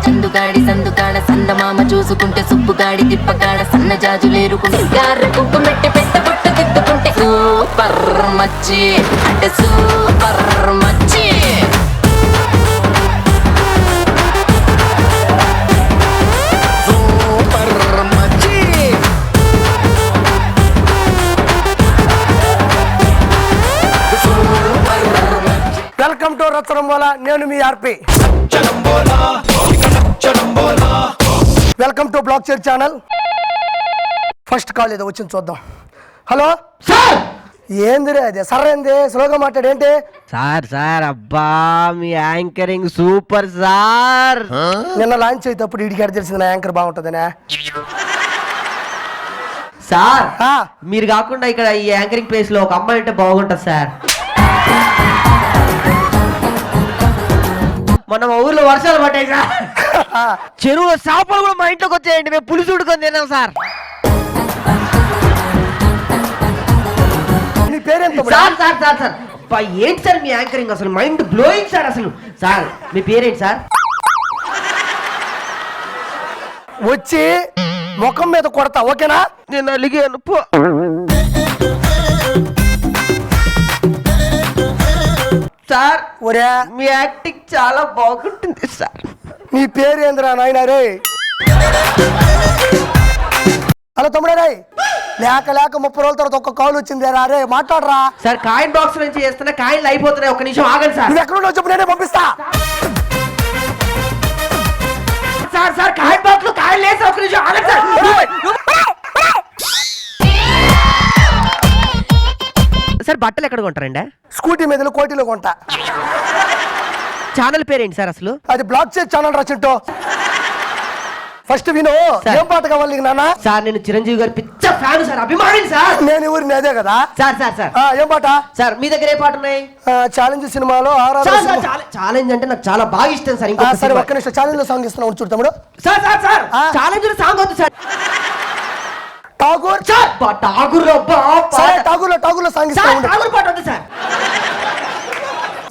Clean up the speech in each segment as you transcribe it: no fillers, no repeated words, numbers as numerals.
చందుగాడి సందుకాడ సందమామ చూసుకుంటే సుబ్బుగాడి తిప్పకాడ సన్న జాజులేరుకుంటే గారె కుంకుమెట్టి పెట్ట బుట్ట తిట్టుకుంటే సూపర్ మచ్చి అంటే సూపర్ మచ్చి. Welcome to Racharambola. నేను మీ RP. Welcome to black chair channel. First call ఏదో వచ్చింది చూద్దాం. Hello sir. ఏందిరే అదే సర్ ఏంది స్లోగా మాట్లాడేంటి సార్? సార్ అబ్బా మీ యాంకరింగ్ సూపర్ సార్. నిన్న లాంచ్ అయినప్పుడు ఇడికి తెలిసింది నా యాంకర్ బాగుంటుందనే. సార్ మీరు కాకుండా ఇక్కడ ఈ యాంకరింగ్ ప్లేస్ లో ఒక అమ్మాయి అంటే బాగుంటుంది సార్. మన ఊర్లో వర్షాలు పడ్డాయి సార్, చెరువులో చేపలు కూడా మా ఇంట్లోకి వచ్చాయండి. మేము పులుసు ఉడుకొని తిన్నాం సార్. నీ పేరేంత సార్? సార్ సార్ సార్ అబ్బా ఏంటి సార్ మీ యాంకరింగ్ అసలు మైండ్ బ్లోయింగ్ సార్. అసలు సార్ మీ పేరేంటి సార్? వచ్చి ముఖం మీద కొడతా ఓకేనా? నేను అలిగాను పో. సార్ ఒరే మీ యాక్టింగ్ చాలా బాగుంటుంది సార్. నీ పేరు ఏందిరా నాయనా రే? హలో తమ్ముడే రే, లేక 30 రోజుల తర్వాత ఒక్క కాల్ వచ్చింది రా రే, మాట్లాడరా. సార్ కాయిన్ బాక్స్ నుంచి చేస్తున్నా కాయిన్లు అయిపోతున్నాయి, ఒక్క నిమిషం ఆగండి సార్. నువ్వు ఎక్కడున్నావు చెప్పు, నేనే పంపిస్తా. సార్ సార్ కాయిన్ బాక్స్ లో కాయిన్ లేదు, ఒక్క నిమిషం ఆగండి సార్. సార్ బట్టలు ఎక్కడ కొంటారండి? స్కూటీ మీద కోటిలో కొంటా. ఛానల్ పేరేంటి సార్ అసలు? అది బ్లాక్ చైర్ ఛానల్ రచింటో. ఫస్ట్ విను, ఏం పాట కావాలి నీకు నాన్న? సార్ నేను చిరంజీవి గారి పిచ్చ ఫ్యాన్ సార్, అభిమాని సార్. నేను ఊరిని అదే కదా సార్. సార్ సార్ ఏం పాట సార్ మీ దగ్గర ఏ పాట ఉన్నాయి? ఛాలెంజ్ సినిమాలో ఛాలెంజ్ అంటే నాకు చాలా బాగా ఇష్టం సార్. ఇంకో సరే ఒక్క నిమిషం ఛాలెంజ్ లో సాంగ్ ఇస్తున్నావు చూడు తమ్ముడు. Sir sir sir challenge song వద్దు సార్. ఠాగూర్ సార్ ఠాగూర్ ఠాగూర్ లో సాంగ్ ఇస్తాను. ఠాగూర్ పాట వద్దు sir.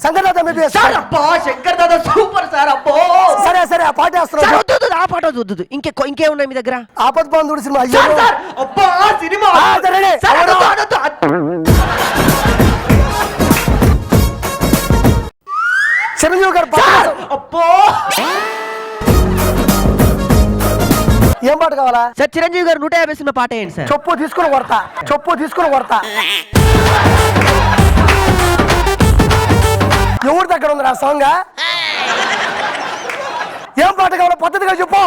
Shankar Dada maybe sir అబ్బా శంకర్ దాదా సూపర్ సార్. అబ్బో సరే సరే ఆ పాట వేస్తున్నావు. ఆ పాట వద్దు. ఇంకేమున్నాయి మీ దగ్గర? ఆపద్ బాంధుడు సినిమా. అబ్బా సినిమా చిరంజీవి గారు అబ్బో. ఏం పాట కావాలా సార్? చిరంజీవి గారు 150 సినిమా పాట ఏంటి సార్? చెప్పు తీసుకుని కొడతా. ఎవరి దగ్గర ఉంది ఆ సాంగ్? ఏం పాట కావాలో పద్ధతిగా చెప్పు.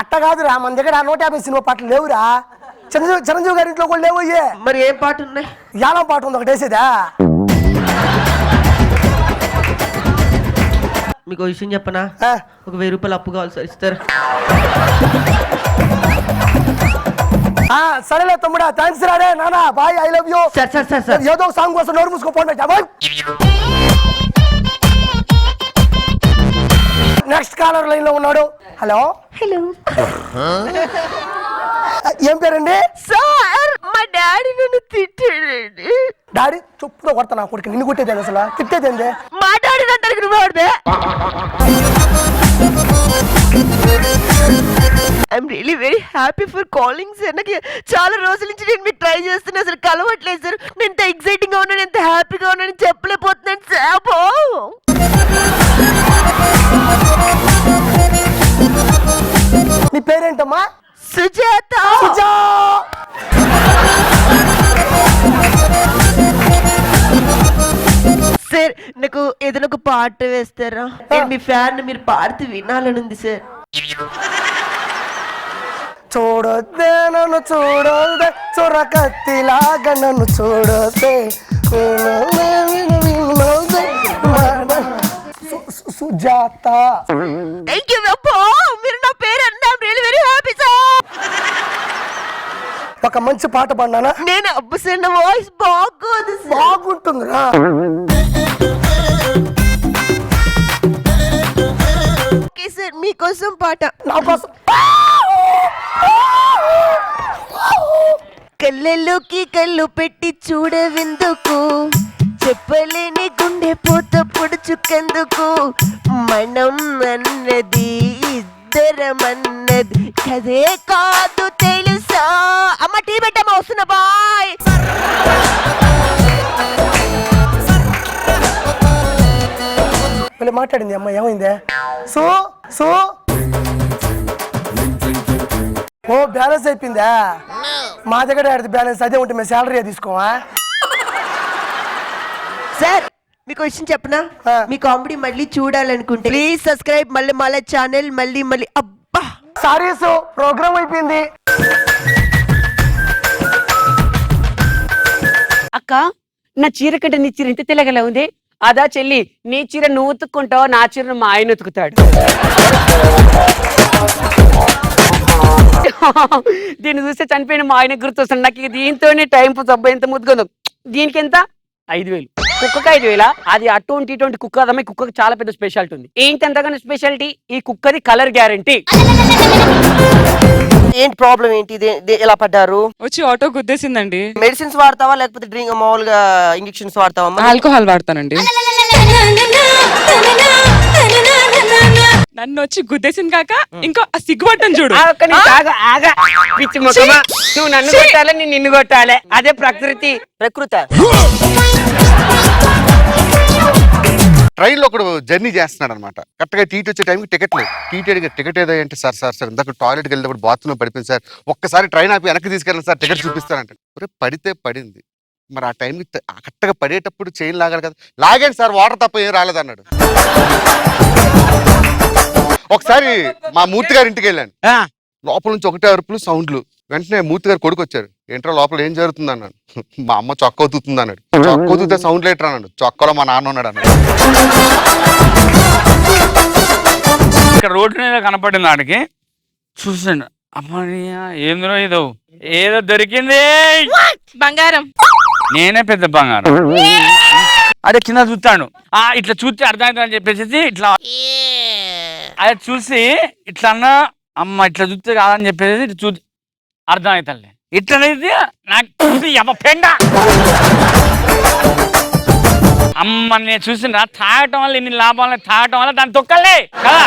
అట్ట కాదురా, మన దగ్గర 150 సినిమా పాటలు లేవురా. చిరంజీవి గారి ఇంట్లో కూడా లేవు. మరి ఏం పాట ఉన్నాయి? యానం పాట ఉంది ఒకటి వేసేదా? మీకు విషయం చెప్పనా? ఒక 1000 రూపాయలు అప్పు కావాలి సార్, ఇస్తారు? సరేలే తమ్ముడా, థ్యాంక్స్ రాడే నానా, bye, I love you. Sir ఏదో సాంగ్ కోసం నోరు మూసుకోపోండి. నెక్స్ట్ కాలర్ లైన్ లో ఉన్నాడు. హలో ఏం పేరండి? సార్ మా డాడీ నన్ను తిట్టాడండి. డాడీ చెప్పుతో కొడతా నా కొడుకు. నిన్ను కొట్టేది అసలు తిట్టేదేంది? మా డాడీ అందరికి నువ్వే. I'm really very happy for calling sir. నాకు చాలా రోజుల నుంచి నేను మీకు ట్రై చేస్తున్నా, అసలు కలవట్లేదు సార్. నేను ఎంత ఎక్సైటింగ్ గా ఉన్నాను, ఎంత హ్యాపీగా ఉన్నాను చెప్పలేకపోతున్నాను సార్. నీ పేరేంటమ్మా? సుజాత. సార్ నాకు ఏదైనా ఒక పాట వేస్తారా? నేను మీ ఫ్యాన్, మీరు పాడితే వినాలని ఉంది సార్. చూడొద్దే నన్ను చూడొద్దే, చొరకత్తిలాగా నన్ను చూడొద్దే. సుజాత. థ్యాంక్ యూ అబ్బా, మీరు నా పేరు అన్నా రియల్లీ వెరీ హ్యాపీ సార్. ఒక మంచి పాట పాడినానా? నేను అబ్బసన్న వాయిస్ బాగోదు సార్. బాగుంటుందిరా. ఓకే సార్, మీకోసం పాట. నా కోసం. కళ్ళలోకి కళ్ళు పెట్టి చూడవెందుకు, చెప్పలేని గుండె పోత పొడుచుకెందుకు, మనం అన్నది ఇద్దరమన్నది కదే కాదు తెలుసా. అమ్మ టీ పెట్టమ్మా, వస్తున్నా బాయ్. మళ్ళీ మాట్లాడింది అమ్మ, ఏమైందే? సో సో ఓ బ్యాలెన్స్ అయిపోయిందా? మా దగ్గర ఆడితే బ్యాలెన్స్ అదే ఉంటే మేము శాలరీ తీసుకోవా? సార్ మీకు విషయం చెప్పనా, మీ కామెడీ మళ్ళీ చూడాలనుకుంటే ప్లీజ్ సబ్స్క్రైబ్ మళ్ళీ ఛానల్ మళ్ళీ. అబ్బా సారీ సో ప్రోగ్రామ్ అయిపోయింది. అక్క, నా చీర కంటే నీ చీర ఇంత తెల్లగలా ఉంది. అదా చెల్లి, నీ చీర నువ్వు ఉతుక్కుంటావు, నా చీర మా ఆయన ఉతుకుతాడు. దీన్ని చూస్తే చనిపోయిన మా ఆయన గుర్తొస్తుంది నాకు. దీంతోనే టైం సబ్బు ఎంత ముద్దుకుందో. దీనికి ఎంత? 5,000. కుక్కకి 5,000. అది అటువంటి ఇటువంటి కుక్క అదమ్మాయి. కుక్కకి చాలా పెద్ద స్పెషాలిటీ ఉంది. ఏంటి అంతగానో స్పెషాలిటీ? ఈ కుక్కది కలర్ గ్యారంటీ. ఏంటి ప్రాబ్లం ఏంటి? ఎలా పడ్డారు? వచ్చి ఆటో గుద్దేసిందండి. మెడిసిన్స్ వాడతావా లేకపోతే డ్రింక్ మామూలుగా ఇంజెక్షన్స్ వాడతావా? ఆల్కహాల్ వాడతానండి. నన్ను వచ్చి గుద్దేసింది కాక ఇంకో సిగ్గుపట్టం చూడు. పిచ్చి ముఖమా, నువ్వు నన్ను కొట్టాలి, నేను నిన్ను కొట్టాలి. అదే ప్రకృతి. ట్రైన్లో ఒకడు జర్నీ చేస్తున్నాడు అనమాట. కరెక్ట్గా టీటీ వచ్చే టైంకి టికెట్ లేదు. టీటీ అడిగా టికెట్ ఏదో అంటే సార్ ఇందాక టాయిలెట్కి వెళ్ళినప్పుడు బాత్రూంలో పడిపోయింది సార్, ఒక్కసారి ట్రైన్ ఆపి వెనక్కి తీసుకెళ్ళండి సార్, టికెట్ చూపిస్తానంటే. ఒరే పడితే పడింది, మరి ఆ టైంకి కరెక్ట్గా పడేటప్పుడు చైన్ లాగాలి కదా. లాగాను సార్, వాటర్ తప్ప ఏం రాలేదన్నాడు. ఒకసారి మా మూర్తి గారి ఇంటికి వెళ్ళాను. లోపల నుంచి ఒకటే అరుపులు సౌండ్లు. వెంటనే మూర్తి గారు కొడుకు వచ్చారు. ఏంట్రా లోపల ఏం జరుగుతుంది అన్నాడు. మా అమ్మ చొక్క ఉతుకుతుంది అన్నాడు. చొక్క ఉతుకుతే సౌండ్ లేటర్ అన్నాడు. చొక్కలో మా నాన్న ఉన్నాడు అన్నాడు. ఇక్కడ రోడ్డు మీద కనపడింది ఆడికి. చూసాను, అమ్మా ఏందో ఏదో దొరికింది బంగారం. నేనే పెద్ద బంగారం. అదే కింద చూస్తాను, ఇట్లా చూస్తే అర్థమవుతుంది అని చెప్పేసి ఇట్లా అది చూసి ఇట్లా అన్నా, అమ్మ ఇట్లా చూస్తే కాదని చెప్పేసి ఇట్లా చూసి అర్థమవుతుంది. ఇట్లనేది నాకు పెండ. అమ్మ నేను చూసిన తాగటం వల్ల ఇన్ని లాభాలు, తాగటం వల్ల దాన్ని తొక్కలే కదా.